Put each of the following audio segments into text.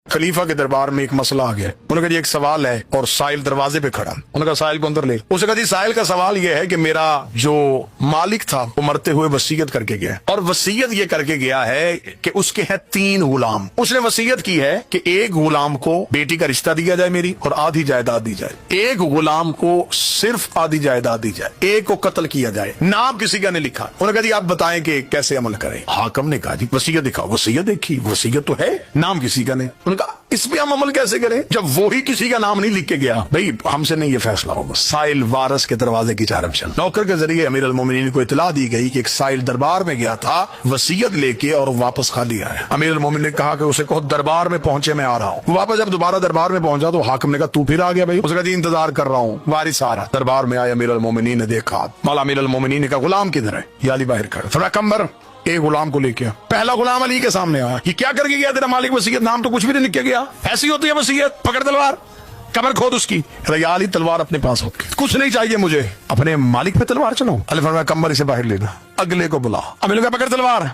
खलीफा के दरबार में एक मसला आ गया। उन्होंने कहा जी एक सवाल है, और साहिल दरवाजे पे खड़ा। उन्होंने कहा साहिल को अंदर ले। उसने कहा जी साहिल का सवाल यह है कि मेरा जो मालिक था वो मरते हुए वसीयत करके गया, और वसीयत ये करके गया है कि उसके हैं 3 गुलाम। उसने वसीयत की है कि एक गुलाम को बेटी का रिश्ता दिया जाए मेरी, और आधी जायदाद दी जाए। एक गुलाम को सिर्फ आधी जायदाद दी जाए, एक को कत्ल किया जाए। नाम किसी का नहीं लिखा। उन्होंने कहा जी आप बताएं कि कैसे अमल करें। हाकिम ने कहा जी वसीयत दिखाओ। वसीयत देखी, वसीयत तो है, नाम किसी का नहीं। उन्होंने कहा इस पे हम अमल कैसे करें जब वो ही किसी का नाम नहीं लिख के गया। भाई हमसे नहीं ये फैसला होगा। साहिल वारस के दरवाजे की चारफ चल। नौकर के जरिए अमीर अल मोमिनीन को इतला दी गई कि एक साहिल दरबार में गया था वसीयत लेके और वापस खाली आया। अमीर अल मोमिनीन ने कहा कि उसे कहो दरबार में पहुंचे, मैं आ रहा हूँ। वापस जब दोबारा दरबार में पहुंचा तो हाकिम ने कहा तू फिर आ गया भाई। उसने कहा जी इंतजार कर रहा हूँ। वारिस आ रहा। दरबार में आया, अमीर अल मोमिनीन ने देखा। मौला अमीर अल मोमिनीन ने कहा गुलाम किधर है? ये अली बाहर खड़ा। फरमाया कम्बर एक गुलाम को लेके आ। पहला गुलाम अली के सामने आया। ये क्या करके गया तेरा मालिक? वसीयत नाम तो कुछ भी नहीं लिख के गया। ऐसी होती है वसीयत। पकड़ तलवार, कमर खोद उसकी। या अली तलवार अपने पास हो, कुछ नहीं चाहिए मुझे, अपने मालिक पे तलवार चलाओ। अली फरमाया कम्बर इसे बाहर लेना, अगले को बुला। अब लोग पकड़ तलवार,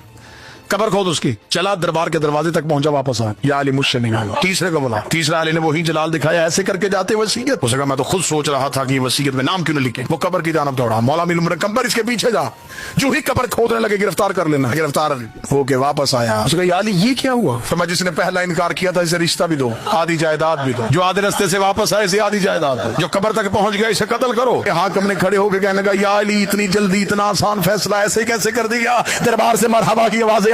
कबर खोद उसकी। चला दरबार के दरवाजे तक पहुंचा, वापस आया। या अली मुझसे नहीं आएगा। तीसरे को बोला। तीसरा अली ने वही जलाल दिखाया, ऐसे करके जाते वसीयत। उसने कहा मैं तो खुद सोच रहा था कि वसीयत में नाम क्यों नहीं लिखे। वो कबर की जानब दौड़ा। मौला अमीर उमर कबर इसके पीछे जा। जो ही कबर खोदने लगे गिरफ्तार कर लेना। गिरफ्तार होके वापस आया। उसने कहा या अली ये क्या हुआ? फरमाया जिसने पहला इनकार किया था इसे रिश्ता भी दो, आधी जायदाद भी दो। जो आधे रास्ते से वापस आए इसे आधी जायदाद दो। जो कबर तक पहुंच गया इसे कत्ल करो। हाकिम ने खड़े होकर कहने लगा या अली इतनी जल्दी इतना आसान फैसला ऐसे कैसे कर दिया? दरबार से मरहबा की आवाजें